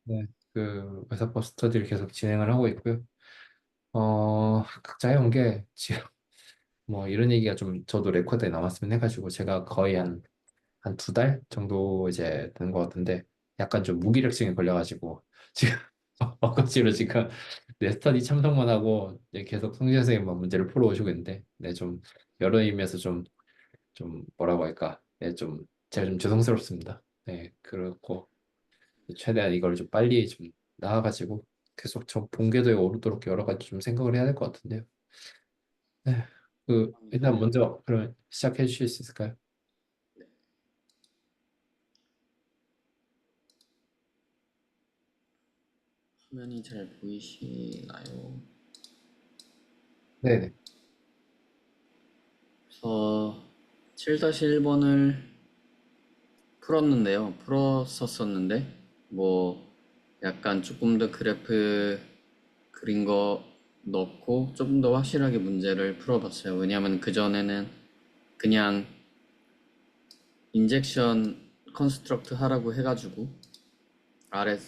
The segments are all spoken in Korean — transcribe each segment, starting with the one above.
네, 그 회사법 스터디를 계속 진행을 하고 있고요. 각자 해온 게 지금 뭐 이런 얘기가 좀 저도 레코드에 남았으면 해가지고 제가 거의 한 두 달 정도 이제 된 것 같은데 약간 좀 무기력증에 걸려가지고 지금 억지로 지금 내 스터디 참석만 하고 이제 계속 성재 선생님만 문제를 풀어오시고 있는데 네, 좀 여러 의미에서 좀 뭐라고 할까 네, 좀 제가 좀 죄송스럽습니다. 네, 그렇고 최대한 이걸 좀 빨리 좀 나아가지고 계속 저 본궤도에 오르도록 여러 가지 좀 생각을 해야 될 것 같은데요. 네, 그 합니다. 일단 먼저 그럼 시작해 주실 수 있을까요? 화면이 잘 보이시나요? 네네. 그래서 7-1번을 풀었는데요. 풀었었었는데 뭐 약간 조금 더 그래프 그린 거 넣고 조금 더 확실하게 문제를 풀어봤어요. 왜냐하면 그전에는 그냥 인젝션 컨스트럭트 하라고 해가지고 아래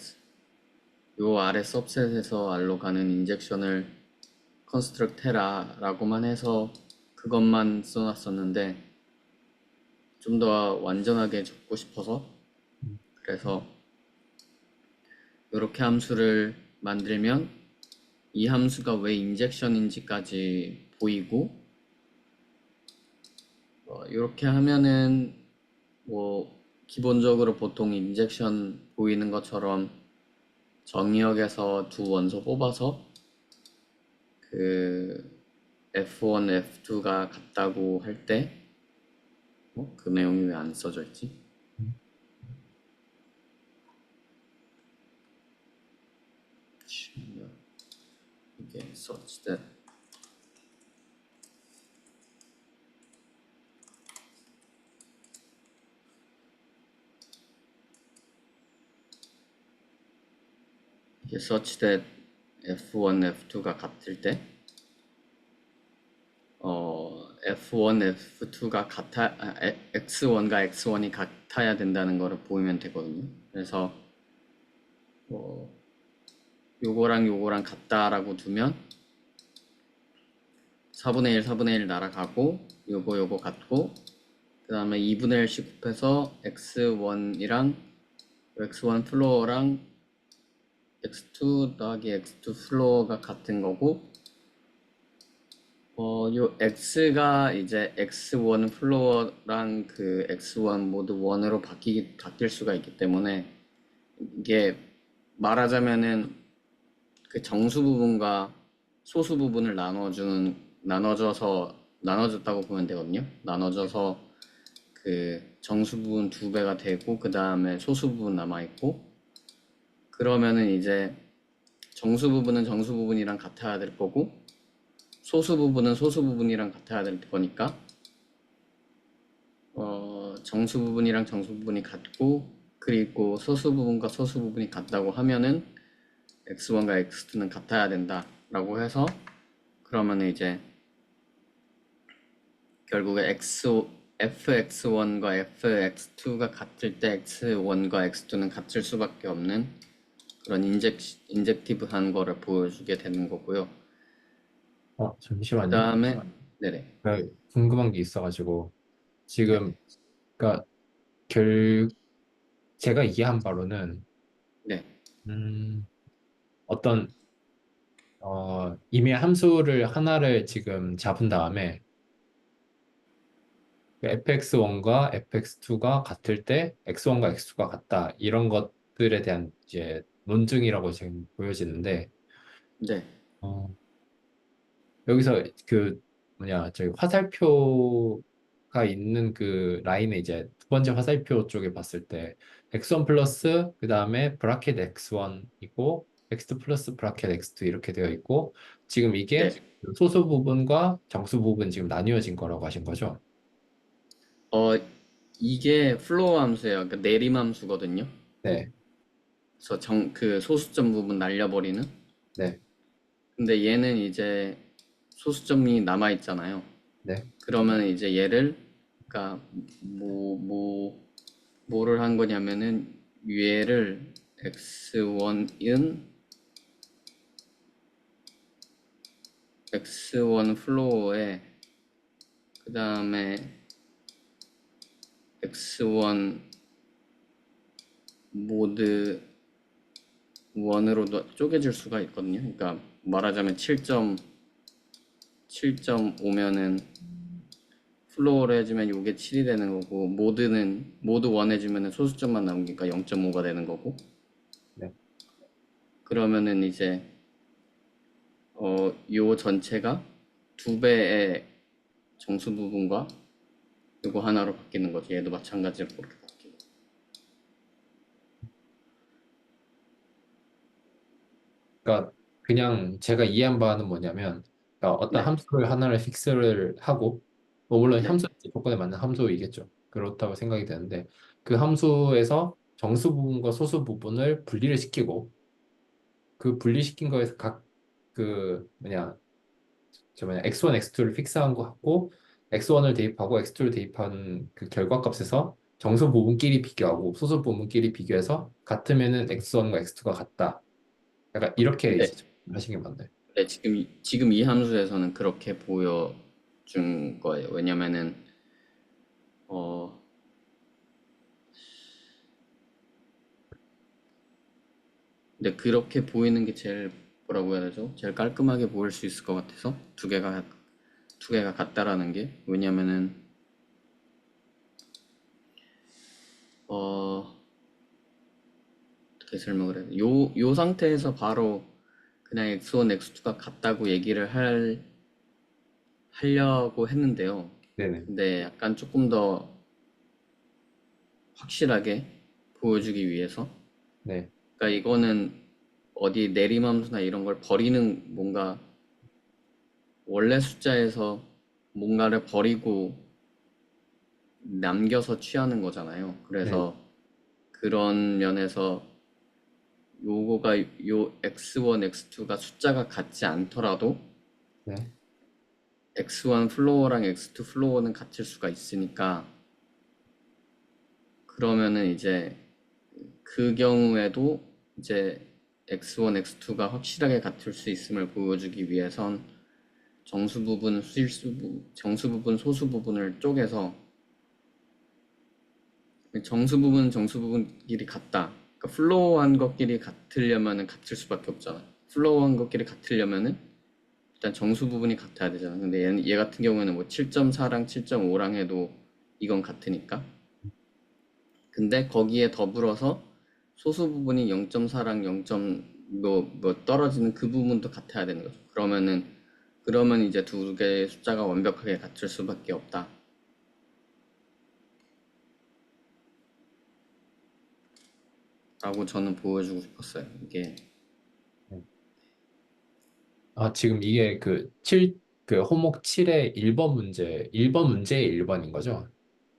요 아래 सब셋에서 알로 가는 인젝션을 컨스트럭트 해라 라고만 해서 그것만 써놨었는데 좀 더 완전하게 적고 싶어서 그래서 이렇게 함수를 만들면 이 함수가 왜 인젝션인지까지 보이고 이렇게 하면은 뭐 기본적으로 보통 인젝션 보이는 것처럼 정의역에서 두 원소 뽑아서 그 F1, F2가 같다고 할 때, 그 내용이 왜 안 써져 있지? 이게 such that 이게 such that F1, F2가 같을 때, F1, F2가 X1과 X1이 같아야 된다는 거를 보이면 되거든요. 그래서 뭐 요거랑 요거랑 같다라고 두면 4분의 1, 4분의 1 날아가고 요거 같고 그 다음에 2분의 1씩 곱해서 X1이랑 X1 플로어랑 X2 더하기 X2 플로어가 같은 거고 요 X가 이제 X1 플로어랑 그 X1 모두 1으로 바뀔 수가 있기 때문에 이게 말하자면은 그 정수 부분과 소수 부분을 나눠졌다고 보면 되거든요. 나눠져서 그 정수 부분 두 배가 되고 그 다음에 소수 부분 남아 있고 그러면은 이제 정수 부분은 정수 부분이랑 같아야 될 거고 소수 부분은 소수 부분이랑 같아야 될 거니까 정수 부분이랑 정수 부분이 같고 그리고 소수 부분과 소수 부분이 같다고 하면은 x1과 x2는 같아야 된다라고 해서 그러면은 이제 결국에 fx1과 fx2가 같을 때 x1과 x2는 같을 수밖에 없는 그런 인젝티브한 거를 보여주게 되는 거고요. 그 잠시만요. 다음에 네네. 제가 궁금한 게 있어가지고 네네. 지금 그러니까 결 제가 이해한 바로는 네. 음, 어떤 이미 함수를 하나를 지금 잡은 다음에 fx1과 fx2가 같을 때 x1과 x2가 같다 이런 것들에 대한 이제 논증이라고 지금 보여지는데 네. 어, 여기서 그 뭐냐 저기 화살표가 있는 그 라인에 이제 두 번째 화살표 쪽에 봤을 때 x1 플러스 그 다음에 브라켓 x1이고 x2 플러스 브라켓 x2 이렇게 되어 있고 지금 이게 네. 소수 부분과 정수 부분 지금 나뉘어진 거라고 하신 거죠? 어, 이게 플로우 함수예요. 그러니까 내림 함수거든요. 네, 그래서 그 소수점 부분 날려버리는. 네, 근데 얘는 이제 소수점이 남아 있잖아요. 네. 그러면 이제 얘를 그러니까 뭐를 한 거냐면은 얘를 x1 플로어에 그 다음에 x1 모드 1으로 쪼개질 수가 있거든요. 그러니까 말하자면 7.5면은 플로어로 해주면 이게 7이 되는 거고, 모드 1 해주면 소수점만 남으니까 0.5가 되는 거고. 네. 그러면은 이제 요 전체가 두 배의 정수 부분과 요거 하나로 바뀌는 거지. 얘도 마찬가지로 그렇게 바뀌고. 그러니까 그냥 제가 이해한 바는 뭐냐면, 그러니까 어떤 네, 함수를 하나를 픽스를 하고, 뭐 물론 네, 함수 조건에 맞는 함수이겠죠. 그렇다고 생각이 되는데, 그 함수에서 정수 부분과 소수 부분을 분리를 시키고, 그 분리시킨 거에서 각 그 뭐냐 저 뭐냐 x1, x2를 픽스한 거 같고, x1을 대입하고 x2를 대입한 그 결과값에서 정수 부분끼리 비교하고 소수 부분끼리 비교해서 같으면은 x1과 x2가 같다. 약간 이렇게 네, 이제 하신 게 맞나요? 네. 지금 이 함수에서는 그렇게 보여준 거예요. 왜냐면은 어, 근데 그렇게 보이는 게 제일, 뭐라고 해야 되죠? 제일 깔끔하게 보일 수 있을 것 같아서 두 개가 같다라는 게. 왜냐면은 어, 어떻게 설명을 해야 돼? 요 상태에서 바로 그냥 x1, x2가 같다고 얘기를 하려고 했는데요. 네네. 근데 약간 조금 더 확실하게 보여주기 위해서, 네. 그러니까 이거는 어디 내림함수나 이런 걸 버리는, 뭔가 원래 숫자에서 뭔가를 버리고 남겨서 취하는 거잖아요. 네. 그래서 그런 면에서 요거가, 요 x1, x2가 숫자가 같지 않더라도 네. x1 플로어랑 x2 플로어는 같을 수가 있으니까, 그러면은 이제 그 경우에도 이제 x1, x2가 확실하게 같을 수 있음을 보여주기 위해선 정수 부분, 소수 부분을 쪼개서, 정수 부분은 정수 부분끼리 같다. 그러니까 플로우한 것끼리 같으려면은 같을 수밖에 없잖아. 플로우한 것끼리 같으려면은 일단 정수 부분이 같아야 되잖아. 근데 얘 같은 경우에는 뭐 7.4랑 7.5랑 해도 이건 같으니까. 근데 거기에 더불어서 소수 부분이 0.4랑 0. 뭐 떨어지는 그 부분도 같아야 되는 거죠. 그러면 이제 두 개의 숫자가 완벽하게 같을 수밖에 없다. 라고 저는 보여주고 싶었어요. 이게. 네. 아, 지금 이게 그 호목 7의 1번 문제, 1번 문제의 1번인 거죠?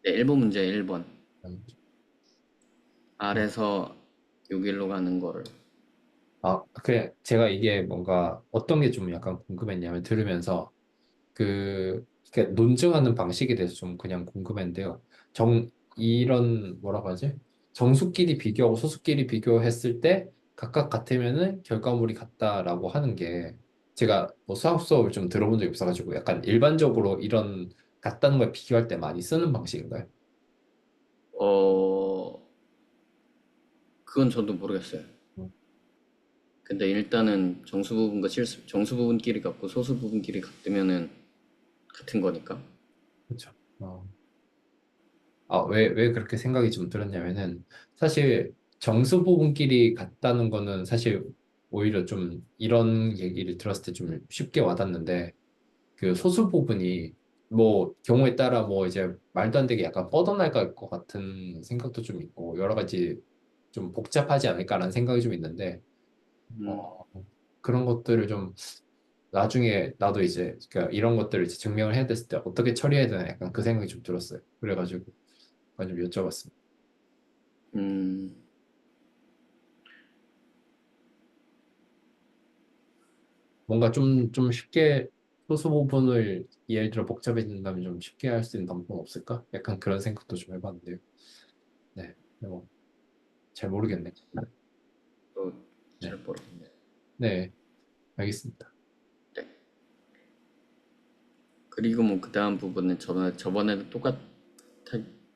네, 1번 문제 1번. 음. 어. R에서 6일로 가는 거를. 아, 그래. 제가 이게 뭔가 어떤 게 좀 약간 궁금했냐면 들으면서 이렇게 논증하는 방식에 대해서 좀 그냥 궁금했는데요. 이런 뭐라고 하지? 정수끼리 비교하고 소수끼리 비교했을 때 각각 같으면은 결과물이 같다라고 하는 게 제가 뭐 수학 수업을 좀 들어본 적이 없어가지고 약간 일반적으로 이런 같다는 걸 비교할 때 많이 쓰는 방식인가요? 어, 그건 저도 모르겠어요. 음. 근데 일단은 정수 부분끼리 같고 소수 부분끼리 같으면은 같은 거니까. 그렇죠. 왜 그렇게 생각이 좀 들었냐면은, 사실 정수 부분끼리 같다는 거는 사실 오히려 좀 이런 얘기를 들었을 때 좀 쉽게 와닿는데, 그 소수 부분이 뭐 경우에 따라 뭐 이제 말도 안 되게 약간 뻗어나갈 것 같은 생각도 좀 있고, 여러 가지 좀 복잡하지 않을까라는 생각이 좀 있는데, 음, 어, 그런 것들을 좀 나중에 나도 이제 그러니까 이런 것들을 이제 증명을 해야 됐을 때 어떻게 처리해야 되나 약간 그 생각이 좀 들었어요. 그래가지고 좀 여쭤봤습니다. 음, 뭔가 좀 쉽게 소수 부분을 예를 들어 복잡해진다면 좀 쉽게 할 수 있는 방법 없을까? 약간 그런 생각도 좀 해봤는데요. 네, 뭐, 잘 모르겠네. 네, 잘 모르겠네요. 네, 알겠습니다. 네. 그리고 뭐 그 다음 부분은 저번에도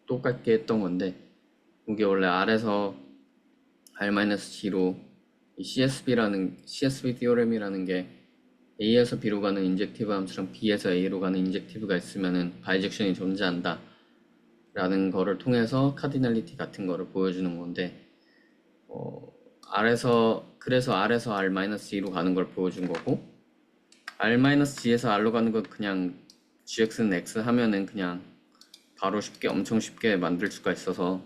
똑같게 했던 건데, 이게 원래 R에서 R-G로 이 CSV 티오렘이라는 게 A에서 B로 가는 인젝티브 함수랑 B에서 A로 가는 인젝티브가 있으면은 바이젝션이 존재한다 라는 거를 통해서 카디널리티 같은 거를 보여주는 건데, 그래서 R에서 R-G로 가는 걸 보여준 거고, R-G에서 R로 가는 거 그냥 GX는 X 하면은 그냥 바로 엄청 쉽게 만들 수가 있어서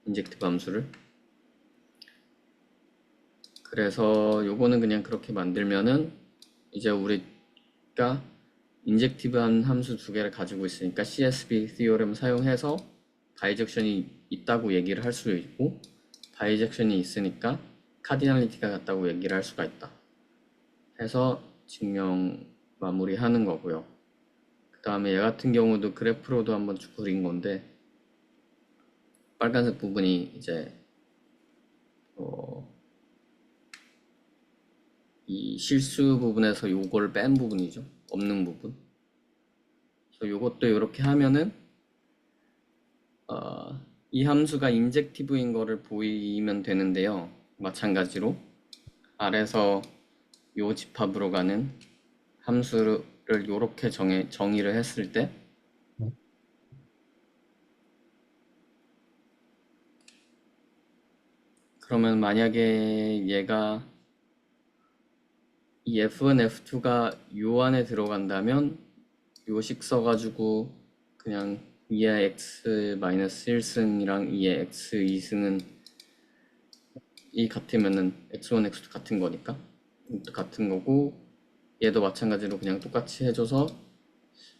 인젝티브 함수를. 그래서 요거는 그냥 그렇게 만들면은 이제 우리가 인젝티브한 함수 두 개를 가지고 있으니까 CSV 티오렘 사용해서 바이젝션이 있다고 얘기를 할 수 있고, 바이젝션이 있으니까 카디널리티가 같다고 얘기를 할 수가 있다 해서 증명 마무리하는 거고요. 그 다음에 얘 같은 경우도 그래프로도 한번 쭉 그린 건데, 빨간색 부분이 이제 이 실수 부분에서 요걸 뺀 부분이죠. 없는 부분. 그래서 요것도 이렇게 하면은 이 함수가 인젝티브인 거를 보이면 되는데요. 마찬가지로 아래서 요 집합으로 가는 함수를 요렇게 정의를 했을 때, 네, 그러면 만약에 얘가 이 F1, F2가 요 안에 들어간다면 요식 써가지고 그냥 2의 x-1승이랑 2의 x2승은 이 같으면은 x1, x2 같은 거니까 이것도 같은 거고, 얘도 마찬가지로 그냥 똑같이 해줘서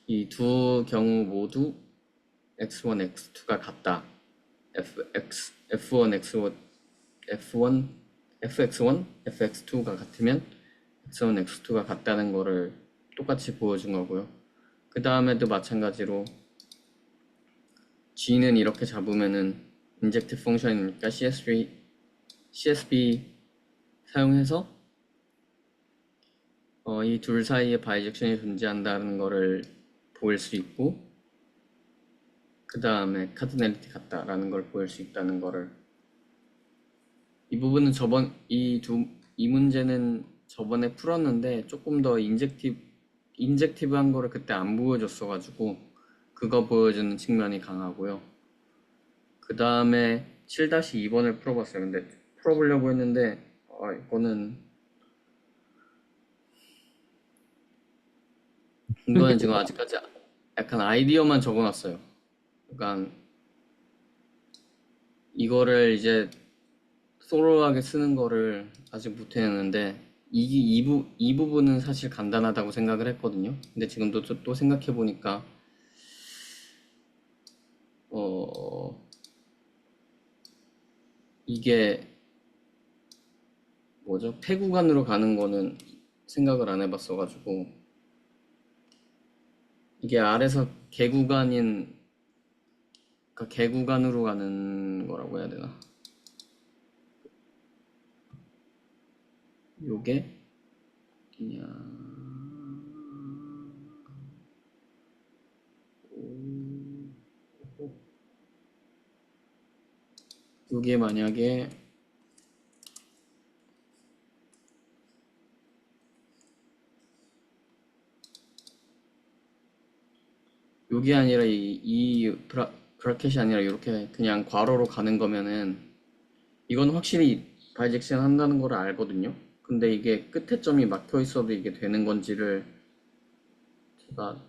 이 두 경우 모두 x1, x2가 같다. f1, x1, f1, fx1, fx2가 같으면 x1, x2가 같다는 거를 똑같이 보여준 거고요. 그 다음에도 마찬가지로 g는 이렇게 잡으면은 인젝트 펑션이니까 CSV 사용해서 이 둘 사이에 바이젝션이 존재한다는 거를 보일 수 있고, 그 다음에 카디널리티 같다라는 걸 보일 수 있다는 거를, 이 부분은 이 문제는 저번에 풀었는데 조금 더 인젝티브한 거를 그때 안 보여줬어가지고 그거 보여주는 측면이 강하고요. 그 다음에 7-2번을 풀어봤어요. 근데 풀어보려고 했는데 이거는 지금 아직까지 약간 아이디어만 적어놨어요. 약간 이거를 이제 소로하게 쓰는 거를 아직 못해냈는데, 이 부분은 사실 간단하다고 생각을 했거든요. 근데 지금 또 생각해보니까 어 이게 뭐죠? 폐구간으로 가는 거는 생각을 안 해봤어가지고, 이게 아래서 그러니까 개구간으로 가는 거라고 해야 되나? 요게 그냥 요게 만약에 요게 아니라 브라켓이 아니라 이렇게 그냥 괄호로 가는 거면은 이건 확실히 바이젝션 한다는 걸 알거든요. 근데 이게 끝에 점이 막혀 있어도 이게 되는 건지를 제가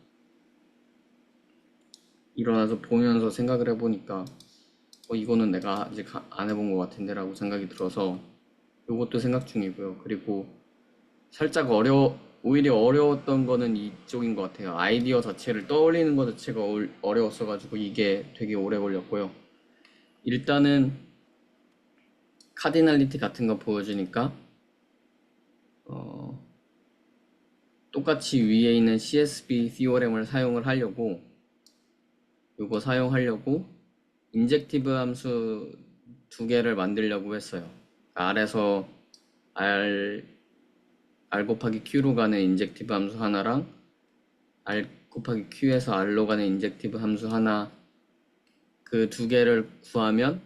일어나서 보면서 생각을 해보니까 이거는 내가 아직 안 해본 것 같은데 라고 생각이 들어서 요것도 생각 중이고요. 그리고 살짝 오히려 어려웠던 거는 이쪽인 것 같아요. 아이디어 자체를 떠올리는 것 자체가 어려웠어가지고 이게 되게 오래 걸렸고요. 일단은 카디널리티 같은 거 보여주니까 어, 똑같이 위에 있는 CSV 티오렘을 사용하려고 인젝티브 함수 두 개를 만들려고 했어요. R에서 R, R 곱하기 Q로 가는 인젝티브 함수 하나랑 R 곱하기 Q에서 R로 가는 인젝티브 함수 하나 그 두 개를 구하면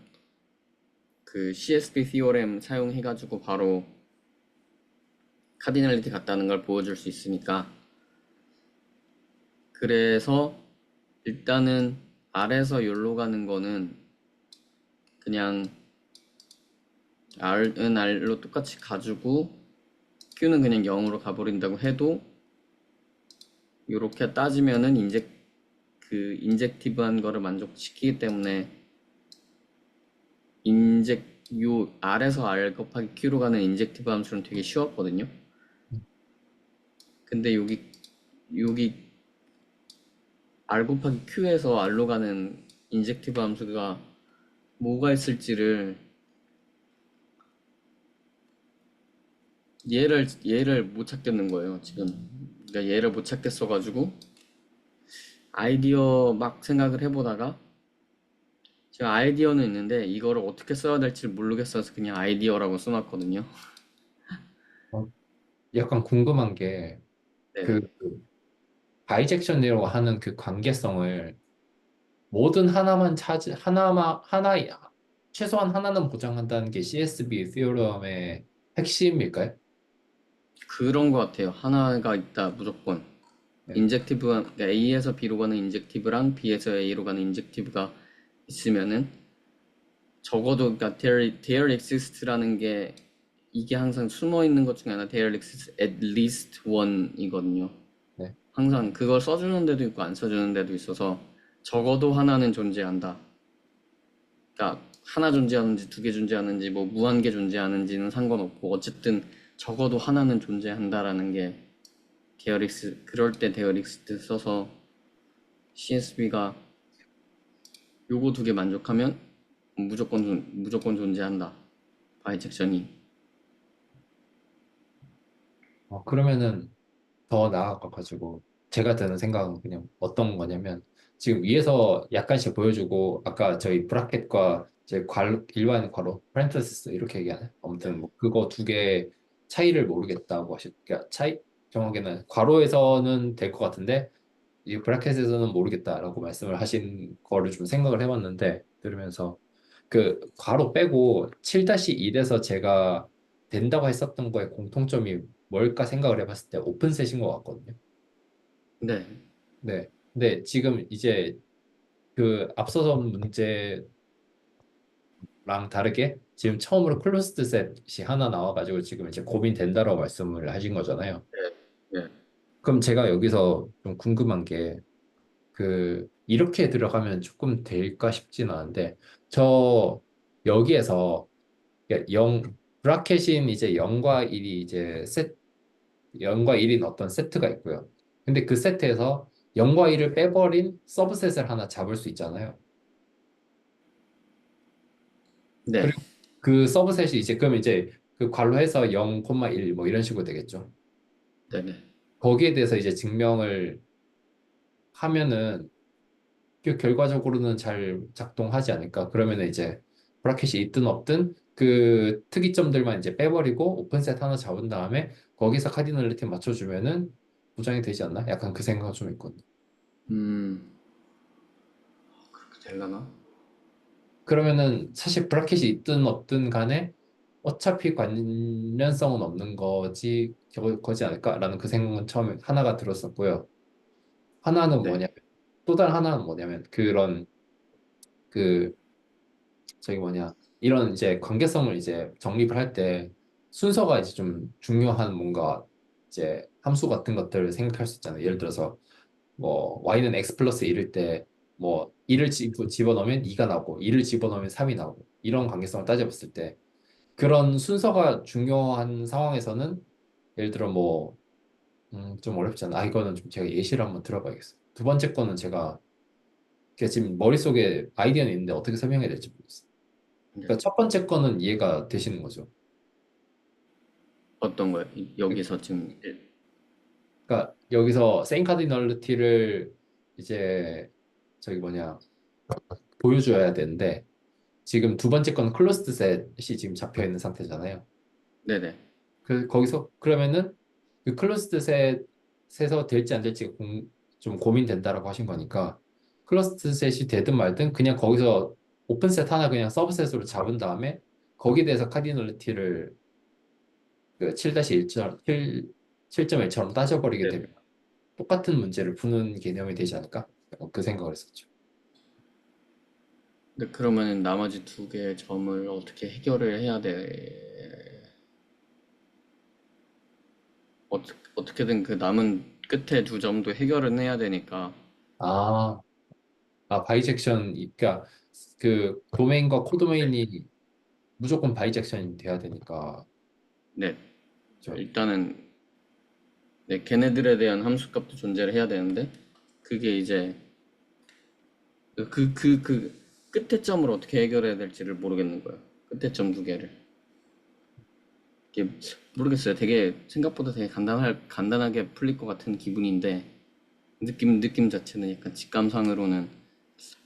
그 CSV 티오렘 사용해가지고 바로 카디널리티 같다는 걸 보여줄 수 있으니까 그래서 일단은 R에서 U로 가는 거는 그냥 R은 R로 똑같이 가지고 Q는 그냥 0으로 가버린다고 해도 이렇게 따지면은 그 인젝티브한 거를 만족시키기 때문에 요 R에서 R 곱하기 Q로 가는 인젝티브 함수는 되게 쉬웠거든요. 근데 여기 R 곱하기 Q에서 R로 가는 인젝티브 함수가 뭐가 있을지를 얘를 못 찾겠는 거예요, 지금. 그러니까 얘를 못 찾겠어가지고 아이디어 막 생각을 해보다가 제가 아이디어는 있는데 이거를 어떻게 써야 될지 모르겠어서 그냥 아이디어라고 써놨거든요. 어, 약간 궁금한 게 그 네네. 바이젝션이라고 하는 그 관계성을 모든 하나만 하나 최소한 하나는 보장한다는 게 CSB theorem의 핵심일까요? 그런 것 같아요. 하나가 있다, 무조건. 네. 그러니까 A에서 B로 가는 인젝티브랑 B에서 A로 가는 인젝티브가 있으면은 적어도 그러니까 there exists라는 게 이게 항상 숨어 있는 것 중에 하나 there exists at least one이거든요. 네. 항상 그걸 써주는 데도 있고 안 써주는 데도 있어서 적어도 하나는 존재한다. 그러니까 하나 존재하는지 두 개 존재하는지 뭐 무한 개 존재하는지는 상관없고 어쨌든 적어도 하나는 존재한다라는 게 데어릭스 그럴 때 데어릭스 써서 CSV가 요거 두 개 만족하면 무조건 존재한다. 바이젝션이. 그러면은 더 나아가가지고 제가 드는 생각은 그냥 어떤 거냐면 지금 위에서 약간씩 보여주고 아까 저희 브라켓과 이제 일반 괄호 parentheses 이렇게 얘기하네. 아무튼 뭐 그거 두 개 차이를 모르겠다고 그러니까 정확하게는 괄호에서는 될 것 같은데 이 브라켓에서는 모르겠다라고 말씀을 하신 거를 좀 생각을 해봤는데 들으면서 그 괄호 빼고 7-1에서 제가 된다고 했었던 거에 공통점이 뭘까 생각을 해봤을 때 오픈셋인 것 같거든요. 네. 네. 근데 지금 이제 그 앞서서 문제랑 다르게 지금 처음으로 클로스드 셋이 하나 나와가지고 지금 이제 고민된다라고 말씀을 하신 거잖아요. 네. 네. 그럼 제가 여기서 좀 궁금한 게 이렇게 들어가면 조금 될까 싶진 않은데, 저, 여기에서, 0, 브라켓인 이제 0과 1이 이제 0과 1인 어떤 세트가 있고요. 근데 그 세트에서 0과 1을 빼버린 서브셋을 하나 잡을 수 있잖아요. 네. 그리고 그 서브셋이 이제, 그럼 이제 그 괄호해서 0, 1 뭐 이런 식으로 되겠죠. 네. 네. 거기에 대해서 이제 증명을 하면은 그 결과적으로는 잘 작동하지 않을까. 그러면 이제 브라켓이 있든 없든 그 특이점들만 이제 빼버리고 오픈셋 하나 잡은 다음에 거기서 카디널리티 맞춰주면은 보장이 되지 않나? 약간 그 생각 좀 있거든요. 음, 그렇게 되려나? 그러면은 사실 브라켓이 있든 없든 간에 어차피 관련성은 없는 거지 않을까라는 그 생각은 처음에 하나가 들었었고요. 하나는 네. 뭐냐면 또 다른 하나는 뭐냐면 그런 그 저기 뭐냐 이런 이제 관계성을 이제 정립을 할 때 순서가 이제 좀 중요한 뭔가 이제 함수 같은 것들을 생각할 수 있잖아요. 예를 들어서 뭐 y는 x 플러스 1일 때 뭐 1을 집어넣으면 2가 나오고 2를 집어넣으면 3이 나오고 이런 관계성을 따져봤을 때 그런 순서가 중요한 상황에서는 예를 들어 뭐 좀 어렵지 않아. 이거는 좀 제가 예시를 한번 들어봐야겠어요. 두 번째 거는 제가 지금 머릿속에 아이디어는 있는데 어떻게 설명해야 될지 모르겠어요. 네. 그러니까 첫 번째 거는 이해가 되시는 거죠. 어떤 거요? 여기서 지금 그러니까 여기서 세인 카디널리티를 이제 저기 뭐냐 보여줘야 되는데 지금 두 번째 건 클로스드 셋이 지금 잡혀 있는 상태잖아요. 네네. 거기서 그러면은 그 클로스드 셋에서 될지 안 될지 좀 고민된다라고 하신 거니까 클로스드 셋이 되든 말든 그냥 거기서 오픈 셋 하나 그냥 서브셋으로 잡은 다음에 거기에 대해서 카디널리티를 그 7-1처럼 7.1처럼 따져버리게 네. 되면 똑같은 문제를 푸는 개념이 되지 않을까? 그 생각을 했었죠. 근데 그러면은 나머지 두 개의 점을 어떻게 해결을 해야 어떻게든 그 남은 끝에 두 점도 해결은 해야 되니까. 아, 바이젝션, 그러니까 그 도메인과 코도메인이 무조건 바이젝션이 돼야 되니까. 네. 그렇죠. 일단은 네, 걔네들에 대한 함수값도 존재를 해야 되는데 그게 이제 그 끝에 점을 어떻게 해결해야 될지를 모르겠는 거예요. 끝에 점 두 개를. 이게 모르겠어요. 되게 생각보다 되게 간단하게 풀릴 것 같은 기분인데 느낌 자체는 약간 직감상으로는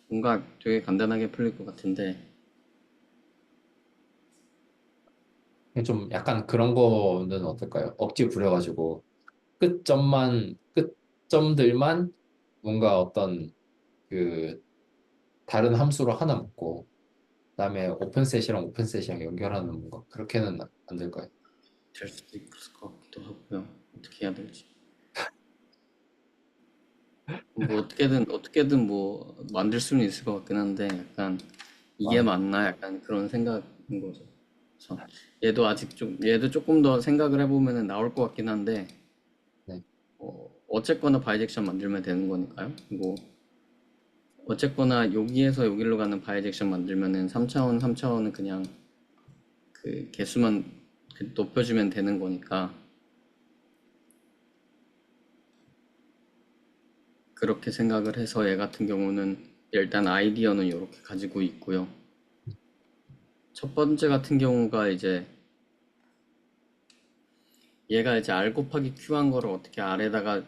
뭔가 되게 간단하게 풀릴 것 같은데. 좀 약간 그런 거는 어떨까요? 억지 부려가지고 끝점들만 뭔가 어떤 그 다른 함수로 하나 묶고 그다음에 오픈셋이랑 오픈셋이랑 연결하는 뭔가 그렇게는 안 될까요? 될 수도 있을 것 같기도 하고요. 어떻게 해야 될지. 뭐 어떻게든 뭐 만들 수는 있을 것 같긴 한데 약간 이게 아, 맞나 약간 그런 생각인 거죠. 그래서 얘도 조금 더 생각을 해보면은 나올 것 같긴 한데 네. 어쨌거나 바이젝션 만들면 되는 거니까요. 뭐 어쨌거나 여기에서 여기로 가는 바이젝션 만들면은 3차원은 그냥 그 개수만 높여주면 되는 거니까 그렇게 생각을 해서 얘 같은 경우는 일단 아이디어는 이렇게 가지고 있고요. 첫 번째 같은 경우가 이제 얘가 이제 R 곱하기 Q 한 거를 어떻게 R에다가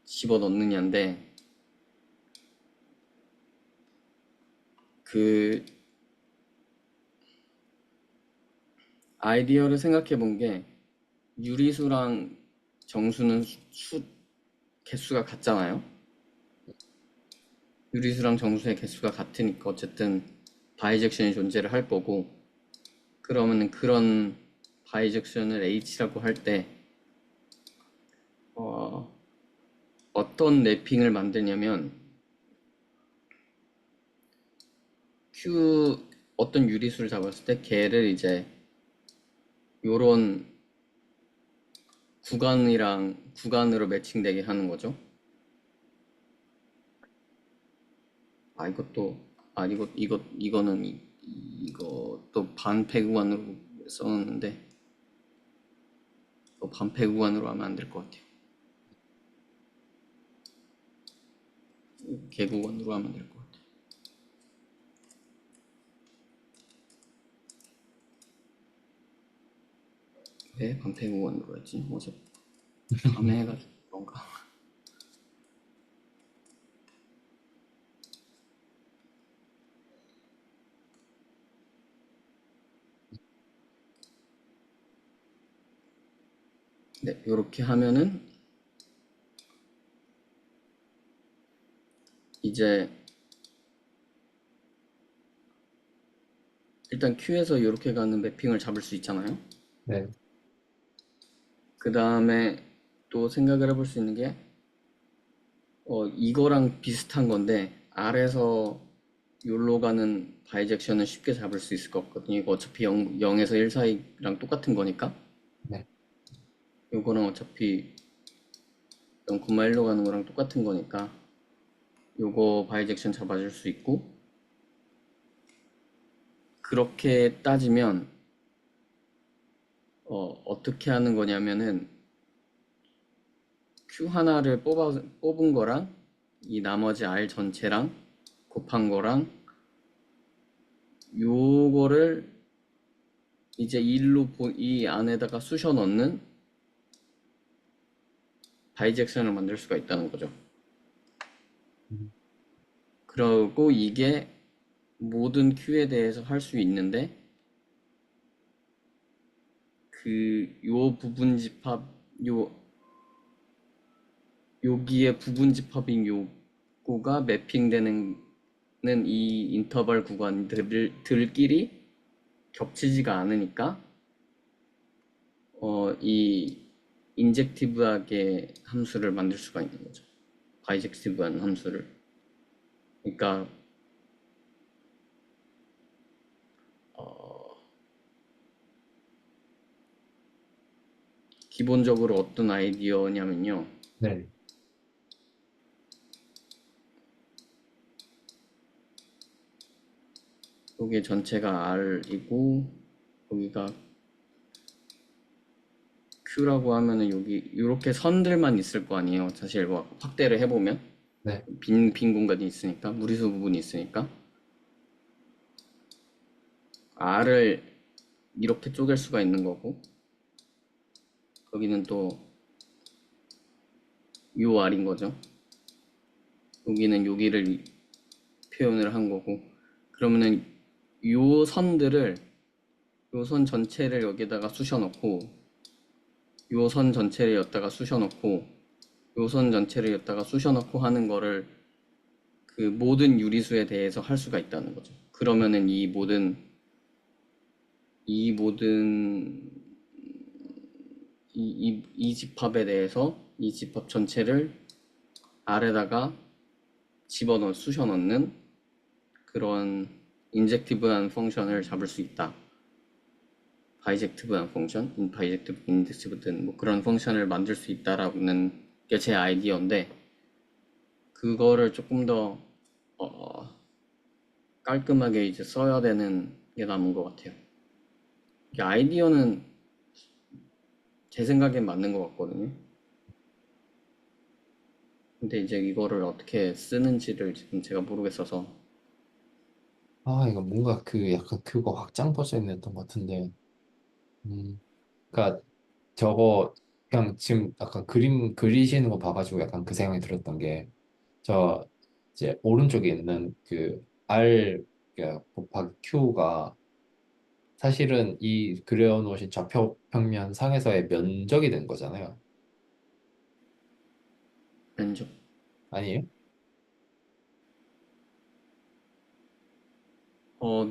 집어 넣느냐인데 그 아이디어를 생각해 본 게 유리수랑 정수는 개수가 같잖아요. 유리수랑 정수의 개수가 같으니까 어쨌든 바이젝션이 존재를 할 거고 그러면은 그런 바이젝션을 H라고 할 때 어, 어떤 랩핑을 만드냐면 Q 어떤 유리수를 잡았을 때 걔를 이제 요런 구간으로 매칭되게 하는 거죠. 아 이것도 아 이거는 이것도 반패 구간으로 써놨는데 반패 구간으로 하면 안 될 것 같아요. 개구간으로 하면 될 것 같아요. 왜 반패 구간으로 했지? 어제 밤에 해가지고 그런가? 네, 이렇게 하면은 이제 일단 Q에서 이렇게 가는 매핑을 잡을 수 있잖아요. 네. 그 다음에 또 생각을 해볼 수 있는 게 이거랑 비슷한 건데 R에서 요로 가는 바이젝션은 쉽게 잡을 수 있을 것 같거든요. 이거 어차피 0에서 1 사이랑 똑같은 거니까 네. 요거랑 어차피 0,1로 가는 거랑 똑같은 거니까 요거 바이젝션 잡아줄 수 있고 그렇게 따지면 어떻게 하는 거냐면은 Q 하나를 뽑은 거랑 이 나머지 R 전체랑 곱한 거랑 요거를 이제 이 안에다가 쑤셔 넣는 바이젝션을 만들 수가 있다는 거죠. 음, 그리고 이게 모든 Q에 대해서 할 수 있는데 요 부분 집합, 요, 여기에 부분 집합인 요거가 매핑되는 이 인터벌 구간들끼리 겹치지가 않으니까, 이 인젝티브하게 함수를 만들 수가 있는 거죠. 바이젝티브한 함수를. 그러니까, 기본적으로 어떤 아이디어냐면요. 네, 여기 전체가 R이고, 여기가 Q라고 하면은 여기 이렇게 선들만 있을 거 아니에요. 사실 뭐 확대를 해보면 네. 빈 공간이 있으니까 무리수 부분이 있으니까 R을 이렇게 쪼갤 수가 있는 거고 거기는 또 UR인 거죠. 여기는 여기를 표현을 한 거고 그러면은 요 선들을 요 선 전체를 여기다가 쑤셔 넣고 요 선 전체를 여기다가 쑤셔 넣고 요 선 전체를 여기다가 쑤셔 넣고 하는 거를 그 모든 유리수에 대해서 할 수가 있다는 거죠. 그러면은 이 모든 이 집합에 대해서 이 집합 전체를 R에다가 집어넣어 쑤셔 넣는 그런 인젝티브한 펑션을 잡을 수 있다. 바이젝티브한 펑션, 바이젝티브 인젝티브든 뭐 그런 펑션을 만들 수 있다라는 게 제 아이디어인데 그거를 조금 더 어, 깔끔하게 이제 써야 되는 게 남은 것 같아요. 이게 아이디어는 제 생각엔 맞는 것 같거든요. 근데 이제 이거를 어떻게 쓰는지를 지금 제가 모르겠어서 아, 이거 뭔가 그 약간 그거 확장 버전이었던 것 같은데. 그러니까 저거 그냥 지금 약간 그림 그리시는 거 봐가지고 약간 그 생각이 들었던 게 저 이제 오른쪽에 있는 그 R 그러니까 곱하기 Q가 사실은 이 그려놓으신 좌표평면 상에서의 면적이 된 거잖아요. 면적. 아니에요?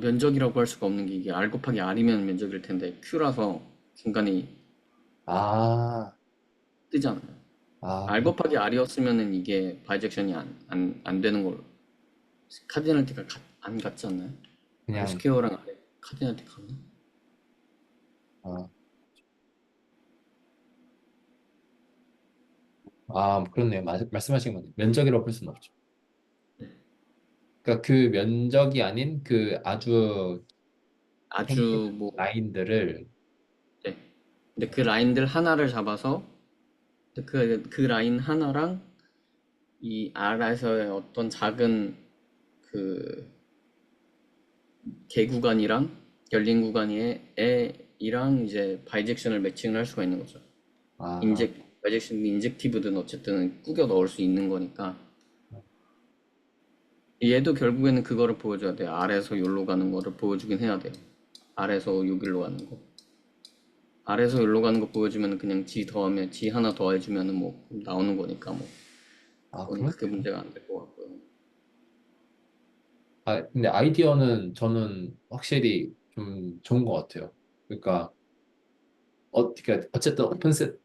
면적이라고 할 수가 없는 게 이게 R 곱하기 R이면 면적일 텐데 Q라서 중간에 아, 뜨잖아요. 아, R 곱하기 R이었으면은 이게 바이젝션이 안 되는 걸로. 카디널티가 안 같지 않나요? R 그냥 스퀘어랑 카디널티 같나? 아, 그렇네요. 말씀하신 건 면적이라고 볼 수는 없죠. 그러니까 그 면적이 아닌 그 아주 평균 아주 뭐, 라인들을 네. 근데 그 라인들 하나를 잡아서 그 라인 하나랑 이 R에서의 어떤 작은 그 개 구간이랑 열린 구간의 애이랑 이제 바이젝션을 매칭을 할 수가 있는 거죠. 아, 바이젝션 인젝티브든 어쨌든 꾸겨 넣을 수 있는 거니까 얘도 결국에는 그거를 보여줘야 돼요. 아래에서 여기로 가는 거를 보여주긴 해야 돼요. 아래에서 여기로 가는 거. 아래에서 여기로 가는 거 보여주면 그냥 G 하나 더해주면은 뭐 나오는 거니까 뭐 그거는 그렇네. 크게 문제가 안 될 것 같고요. 근데 아이디어는 저는 확실히 좀 좋은 것 같아요. 그러니까 그러니까 어쨌든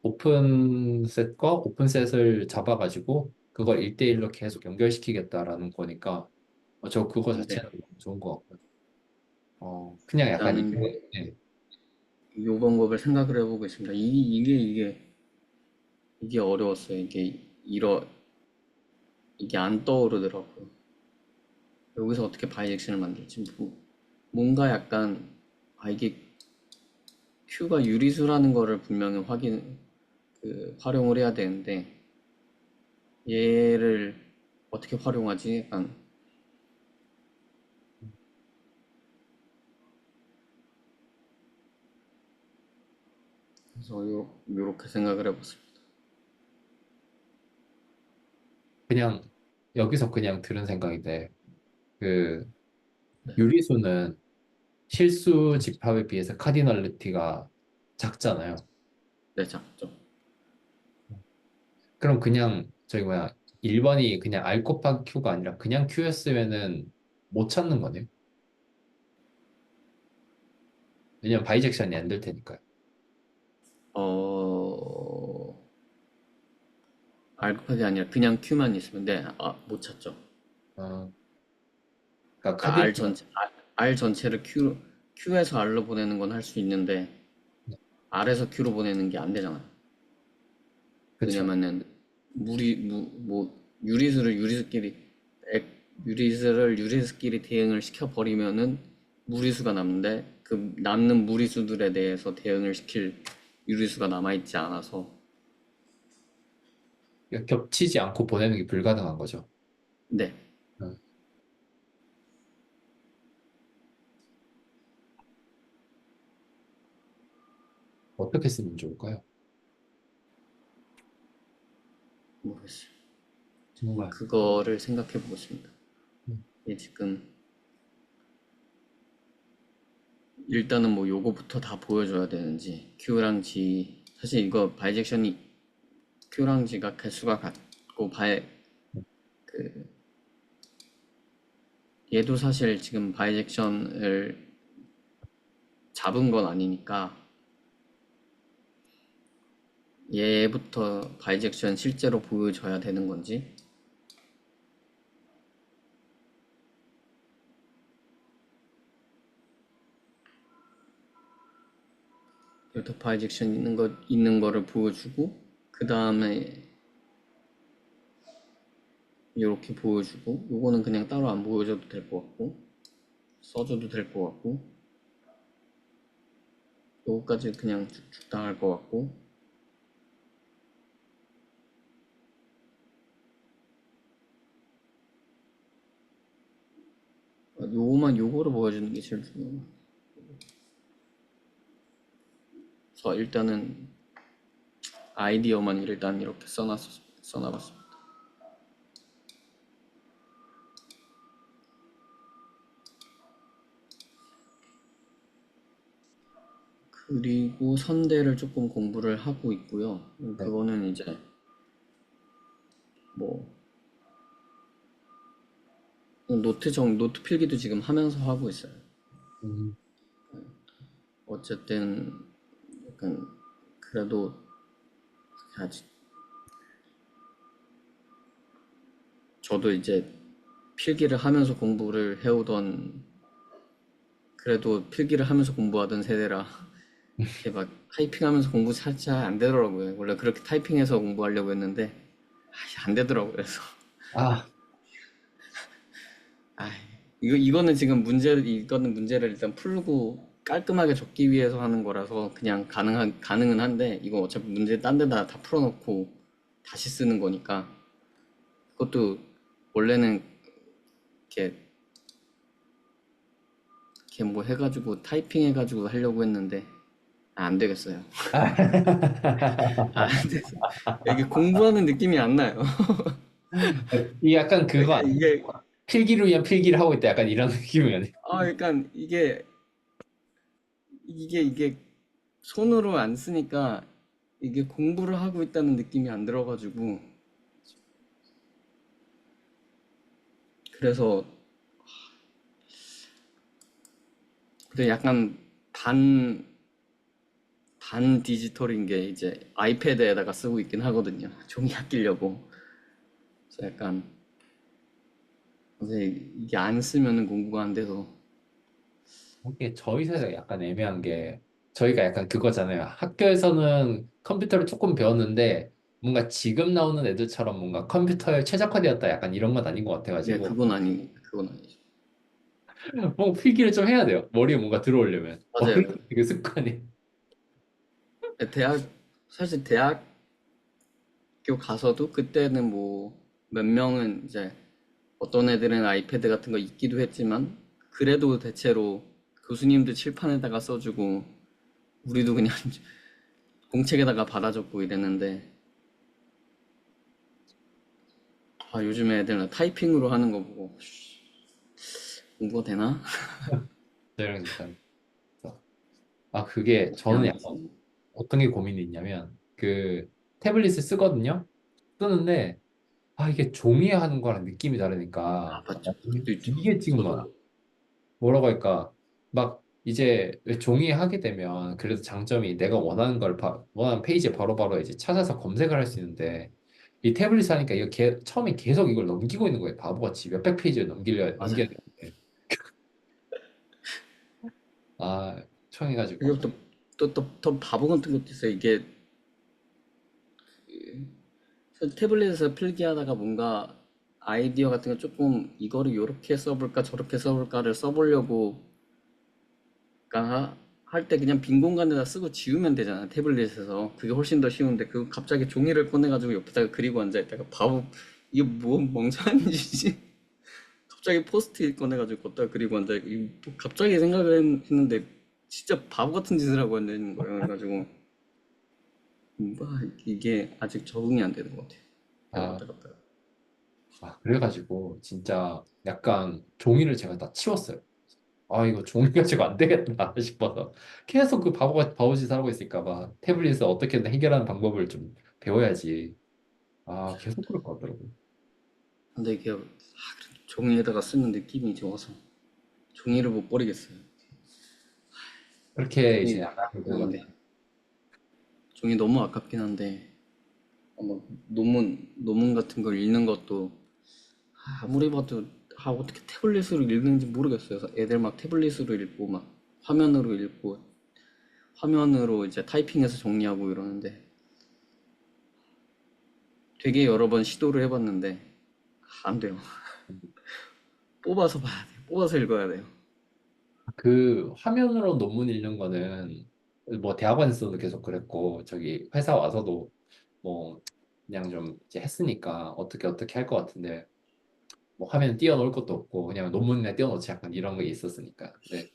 오픈셋과 오픈셋을 잡아가지고 그걸 1대1로 계속 연결시키겠다라는 거니까 저 그거 네. 자체는 너무 좋은 것 같고요. 그냥 약간 일단은 이게 네. 이 방법을 생각을 해보고 있습니다. 이게 어려웠어요. 이게 안 떠오르더라고요. 여기서 어떻게 바이젝션을 만들지? 뭔가 약간, 이게 Q가 유리수라는 거를 분명히 활용을 해야 되는데, 얘를 어떻게 활용하지? 약간, 그래서 요렇게 생각을 해봤습니다. 그냥 여기서 그냥 들은 생각인데 그 유리수는 실수 집합에 비해서 카디널리티가 작잖아요. 네, 작죠. 그럼 그냥 저기 뭐야 1번이 그냥 R 곱하기 Q가 아니라 그냥 Q였으면은 못 찾는 거네요. 왜냐면 바이젝션이 안 될 테니까요. 어, R 곱하기 아니라 그냥 Q만 있으면 네, 못 찾죠. 어, 그러니까 그러니까 카딜 R 전체를 Q에서 R로 보내는 건 할 수 있는데 R에서 Q로 보내는 게 안 되잖아요. 그쵸. 왜냐면은 유리수를 유리수끼리 대응을 시켜버리면은 무리수가 남는데 그 남는 무리수들에 대해서 대응을 시킬 유리수가 남아있지 않아서 그러니까 겹치지 않고 보내는 게 불가능한 거죠. 네. 어, 어떻게 쓰면 좋을까요? 모르겠어요. 정말. 그거를 생각해 보고 있습니다. 음, 이게 지금 일단은 뭐 요거부터 다 보여줘야 되는지 Q랑 G 사실 이거 바이젝션이 Q랑 G가 개수가 같고 그 얘도 사실 지금 바이젝션을 잡은 건 아니니까 얘부터 바이젝션 실제로 보여줘야 되는 건지 얘부터 바이젝션 있는 거를 보여주고 그 다음에 이렇게 보여주고 요거는 그냥 따로 안 보여줘도 될 것 같고 써줘도 될 것 같고 요거까지 그냥 쭉쭉 당할 것 같고 요거를 보여주는 게 제일 중요해요. 그래서 일단은 아이디어만 일단 이렇게 써놔봤습니다. 그리고 선대를 조금 공부를 하고 있고요. 네. 그거는 이제 뭐 노트 필기도 지금 하면서 하고 있어요. 음, 어쨌든 약간 그래도 아직 저도 이제 필기를 하면서 공부를 해오던 그래도 필기를 하면서 공부하던 세대라 이렇게 막 타이핑하면서 공부 살짝 안 되더라고요. 원래 그렇게 타이핑해서 공부하려고 했는데 안 되더라고요. 그래서 아, 아, 이거는 문제를 일단 풀고 깔끔하게 적기 위해서 하는 거라서 그냥 가능은 한데, 이거 어차피 문제 딴 데다 다 풀어놓고 다시 쓰는 거니까, 그것도 원래는 이렇게, 이렇게 뭐 해가지고 타이핑 해가지고 하려고 했는데, 안 되겠어요. 안 돼서. 이게 공부하는 느낌이 안 나요. 이 약간 그거 그러니까 아니에요? 이게, 필기를 위한 필기를 하고 있다 약간 이런 느낌이네요. 그러니까 이게 손으로 안 쓰니까 이게 공부를 하고 있다는 느낌이 안 들어가지고 그래서 근데 약간 반 디지털인 게 이제 아이패드에다가 쓰고 있긴 하거든요. 종이 아끼려고. 그래서 약간 근데 이게 안 쓰면은 공부가 안 돼서 이게 저희 세대가 약간 애매한 게 저희가 약간 그거잖아요. 학교에서는 컴퓨터를 조금 배웠는데 뭔가 지금 나오는 애들처럼 뭔가 컴퓨터에 최적화되었다 약간 이런 건 아닌 것 네, 같아가지고 그건 아니죠. 뭔가 필기를 좀 해야 돼요. 머리에 뭔가 들어오려면. 맞아요. 이게 습관이. 네, 사실 대학교 가서도 그때는 뭐 몇 명은 이제 어떤 애들은 아이패드 같은 거 있기도 했지만 그래도 대체로 교수님도 칠판에다가 써주고 우리도 그냥 공책에다가 받아 적고 이랬는데 요즘 애들은 타이핑으로 하는 거 보고 공부가 되나? 저랑 약간 그게 어떻게 저는 안 약간 되지? 어떤 게 고민이 있냐면 그 태블릿을 쓰거든요. 쓰는데 아 이게 종이에 하는 거랑 느낌이 아, 다르니까 맞죠. 그것도 있죠. 이게 지금 막 저도. 뭐라고 할까 막 이제 왜 종이에 하게 되면 그래도 장점이 내가 원하는 걸 원하는 페이지에 바로바로 이제 찾아서 검색을 할 수 있는데 이 태블릿 하니까 이거 처음에 계속 이걸 넘기고 있는 거예요. 바보같이 몇백 페이지를 넘겨야 맞아요. 되는데 아 청해가지고 그리고 더 바보 같은 것도 있어요. 이게 태블릿에서 필기하다가 뭔가 아이디어 같은 거 조금 이거를 이렇게 써볼까 저렇게 써볼까를 써보려고 할 때 그냥 빈 공간에다 쓰고 지우면 되잖아. 태블릿에서 그게 훨씬 더 쉬운데 그 갑자기 종이를 꺼내가지고 옆에다가 그리고 앉아있다가 바보 이게 뭐 멍청한 짓이지? 갑자기 포스트잇 꺼내가지고 걷다가 그리고 앉아있고 갑자기 생각을 했는데 진짜 바보 같은 짓을 하고 앉아있는 거예요. 그래가지고 뭐 이게 아직 적응이 안 되는 것 같아요. 계속 아, 왔다 갔다. 그래가지고 진짜 약간 종이를 제가 다 치웠어요. 아 이거 종이 가지고 안 되겠다 싶어서 계속 그 바보짓 하고 있을까 봐 태블릿을 어떻게든 해결하는 방법을 좀 배워야지. 아 계속 그럴 것 같더라고요. 근데 이게 종이에다가 쓰는 느낌이 좋아서 종이를 못 버리겠어요. 그렇게 이제 종이 안 하는 아깝긴 거가 한데 종이 너무 아깝긴 한데 뭐 논문 같은 걸 읽는 것도 아무리 봐도 어떻게 태블릿으로 읽는지 모르겠어요. 애들 막 태블릿으로 읽고 막 화면으로 읽고 화면으로 이제 타이핑해서 정리하고 이러는데 되게 여러 번 시도를 해봤는데 안 돼요. 뽑아서 봐야 돼요. 뽑아서 읽어야 돼요. 그 화면으로 논문 읽는 거는 뭐 대학원에서도 계속 그랬고 저기 회사 와서도 뭐 그냥 좀 이제 했으니까 어떻게 할 것 같은데 뭐 화면 띄워놓을 것도 없고 그냥 논문에 띄워놓지 약간 이런 게 있었으니까. 근데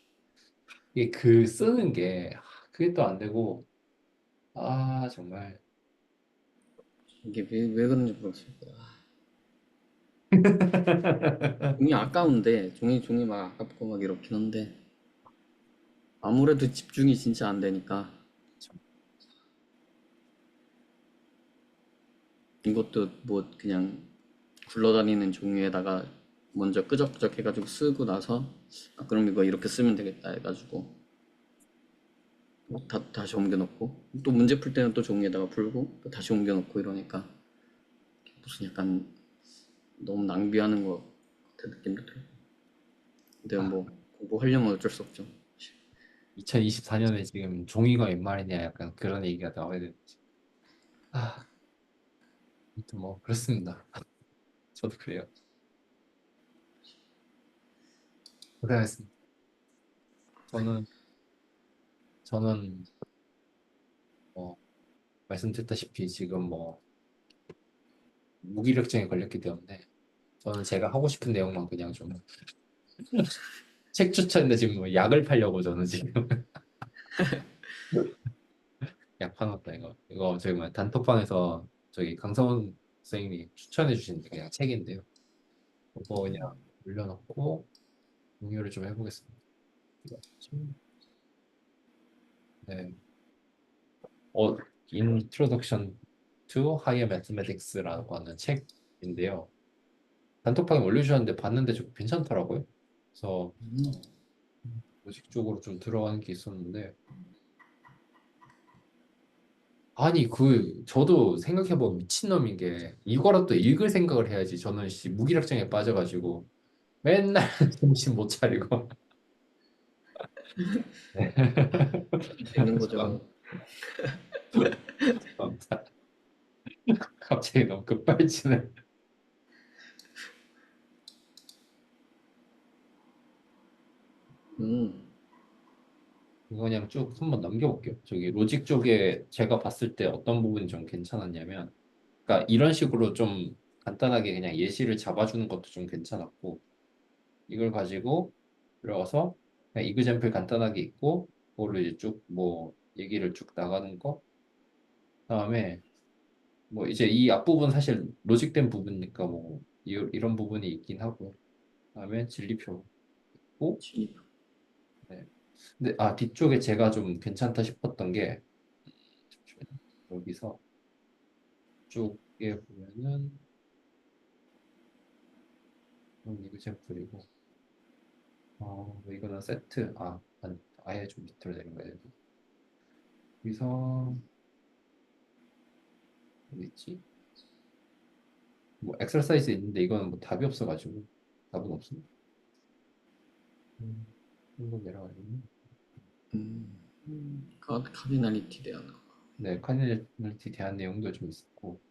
이게 그 쓰는 게 그게 또 안 되고 아 정말 이게 왜 그런지 모르겠어요. 종이 아까운데 종이 막 아깝고 막 이렇긴 한데 아무래도 집중이 진짜 안 되니까 이것도 뭐 그냥 굴러다니는 종이에다가 먼저 끄적끄적 해가지고 쓰고 나서 아, 그럼 이거 이렇게 쓰면 되겠다 해가지고 다시 옮겨놓고 또 문제 풀 때는 또 종이에다가 풀고 또 다시 옮겨놓고 이러니까 무슨 약간 너무 낭비하는 것 같은 느낌도 들고 근데 아 뭐 공부하려면 어쩔 수 없죠. 2024년에 지금 종이가 웬 말이냐 약간 그런 얘기가 나와야 되는지 아 아무튼 뭐 그렇습니다. 저도 그래요. 고생하셨습니다. 저는 저는 뭐 말씀드렸다시피 지금 뭐 무기력증에 걸렸기 때문에 저는 제가 하고 싶은 내용만 그냥 좀 책 추천인데 지금 뭐 약을 팔려고 저는 지금 약 파놨다 이거 저희 뭐 단톡방에서 저기 강성훈 선생님이 추천해 주신 그냥 책인데요. 그거 그냥 올려놓고 공유를 좀 해보겠습니다. 네. 어, Introduction to Higher Mathematics라고 하는 책인데요. 단톡방에 올려주셨는데 봤는데 좀 괜찮더라고요. 그래서 로직 쪽으로 좀 들어가는 게 있었는데 아니 저도 생각해보면 미친놈인 게 이거라도 읽을 생각을 해야지 저는 무기력증에 빠져가지고 맨날 정신 못 차리고 되는 거죠. 갑자기 너무 급발진을 음, 이거 그냥 쭉 한번 넘겨볼게요. 저기 로직 쪽에 제가 봤을 때 어떤 부분이 좀 괜찮았냐면 그러니까 이런 식으로 좀 간단하게 그냥 예시를 잡아주는 것도 좀 괜찮았고 이걸 가지고 들어가서 그냥 이그젬플 간단하게 있고 그걸로 이제 쭉 뭐 얘기를 쭉 나가는 거 그다음에 뭐 이제 이 앞부분 사실 로직된 부분이니까 뭐 이런 부분이 있긴 하고 그다음에 진리표 있고 진입. 네. 근데 뒤쪽에 제가 좀 괜찮다 싶었던 게 여기서 쭉에 보면은 이그젠플이고 이거는 세트 아예 좀 밑으로 내린 거야. 여기서 어디 있지? 뭐 엑서사이즈 있는데 이거는 뭐 답이 없어가지고 답은 없어. 한번 내려가야겠네. 카디널리티 대한 거. 네, 카니발티 대한 내용도 좀 있었고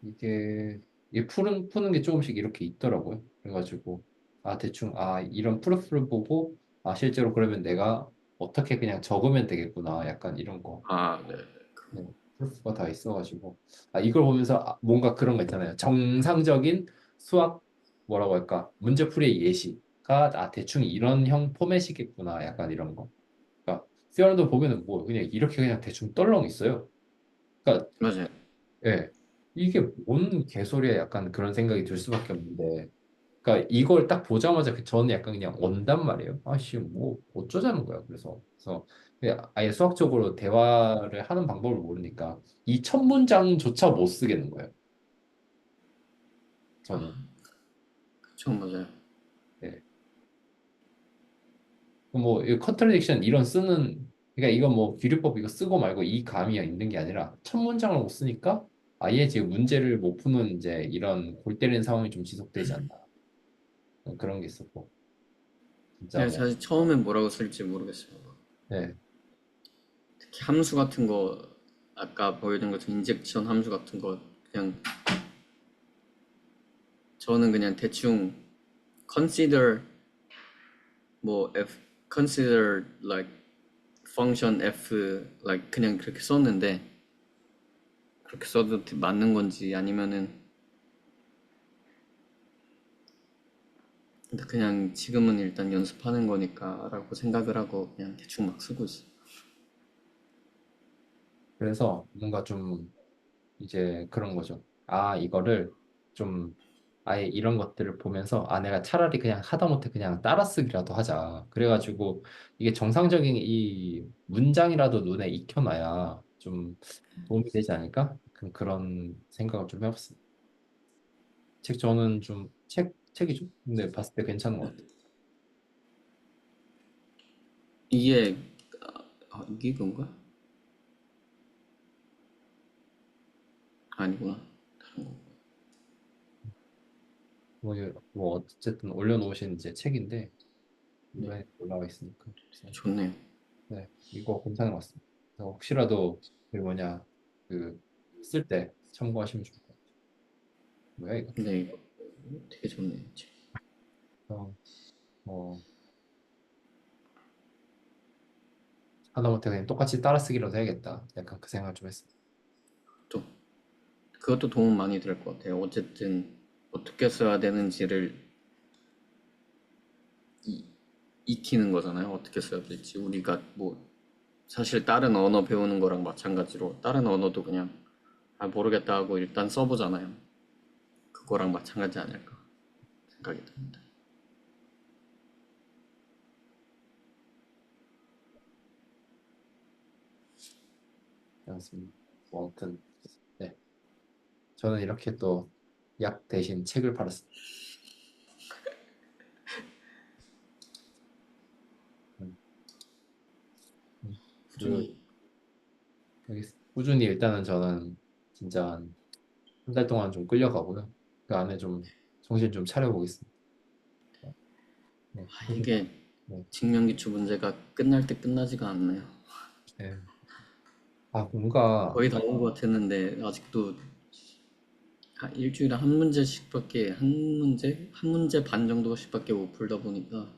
이게 푸는 게 조금씩 이렇게 있더라고요. 그래가지고 대충 이런 프로프를 보고 실제로 그러면 내가 어떻게 그냥 적으면 되겠구나 약간 이런 거. 아, 네. 네, 프로프가 다 있어가지고 이걸 보면서 뭔가 그런 거 있잖아요. 정상적인 수학 뭐라고 할까 문제풀이의 예시가 대충 이런 형 포맷이겠구나 약간 이런 거. 그러니까 세월도 보면은 뭐 그냥 이렇게 그냥 대충 떨렁 있어요. 그러니까 맞아요. 예, 이게 뭔 개소리야 약간 그런 생각이 들 수밖에 없는데 그러니까 이걸 딱 보자마자 저는 약간 그냥 언단 말이에요. 아씨 뭐 어쩌자는 거야. 그래서 그냥 아예 수학적으로 대화를 하는 방법을 모르니까 이 첫 문장조차 못 쓰겠는 거예요. 저는. 그쵸, 맞아요. 예. 뭐이 컨트라딕션 이런 쓰는 그러니까 이거 뭐 기류법 이거 쓰고 말고 이 감이 있는 게 아니라 첫 문장을 못 쓰니까 아예 지금 문제를 못 푸는 이제 이런 골 때리는 상황이 좀 지속되지 않나 그런 게 있었고 진짜 네, 뭐 사실 처음엔 뭐라고 쓸지 모르겠어요. 네. 특히 함수 같은 거, 아까 보여준 것처럼 인젝션 함수 같은 거, 그냥, 저는 그냥 대충 consider, consider like function f, like 그냥 그렇게 썼는데, 그렇게 써도 맞는 건지 아니면은, 근데 그냥 지금은 일단 연습하는 거니까 라고 생각을 하고 그냥 대충 막 쓰고 있어요. 그래서 뭔가 좀 이제 그런 거죠. 이거를 좀 아예 이런 것들을 보면서 내가 차라리 그냥 하다못해 그냥 따라쓰기라도 하자. 그래가지고 이게 정상적인 이 문장이라도 눈에 익혀놔야 좀 도움이 되지 않을까? 그런 생각을 좀 해봤습니다. 저는 좀 책이죠. 근데 봤을 때 괜찮은 것 같아요. 이게, 이게 그건가? 아니구나. 다른 거. 뭐 어쨌든 올려놓으신 이제 책인데 네, 이번에 올라와 있으니까. 그래서 좋네요. 네, 이거 괜찮은 것 같습니다. 그래서 혹시라도 그 쓸 때 참고하시면 좋을 것 같아요. 뭐야 이거? 근데 이거 되게 좋네요. 어, 뭐 하다못해 그냥 똑같이 따라쓰기라도 해야겠다. 약간 그 생각 좀 했습니다. 또 그것도 도움 많이 될 것 같아요. 어쨌든 어떻게 써야 되는지를 이- 익히는 거잖아요. 어떻게 써야 될지. 우리가 뭐 사실 다른 언어 배우는 거랑 마찬가지로 다른 언어도 그냥 모르겠다 하고 일단 써보잖아요. 그거랑 마찬가지 아닐까 생각이 듭니다. 그렇습니다. 뭐 아무튼 네, 저는 이렇게 또 약 대신 책을 팔았습니다. 음, 음. 그 꾸준히. 여기 꾸준히 일단은 저는 진짜 한 달 동안 좀 끌려가고요. 그 안에 좀 정신 좀 차려보겠습니다. 네, 꾸준히. 이게 네, 직면기초 문제가 끝날 때 끝나지가 않네요. 네. 뭔가 거의 다 온 것 같았는데 아직도 일주일에 한 문제씩밖에 한 문제 반 정도씩밖에 못 풀다 보니까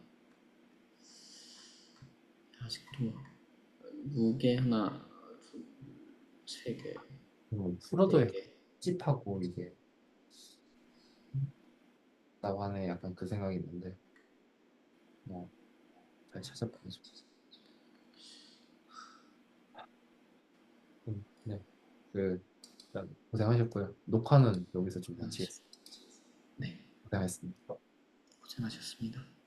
아직도 무게 하나, 세 개, 풀어도 네 개. 찝하고 이게 나만의 약간 그 생각이 있는데 잘 찾아봐야죠. 네, 일단 고생하셨고요. 녹화는 여기서 좀 마치겠습니다. 네, 고생하셨습니다. 고생하셨습니다.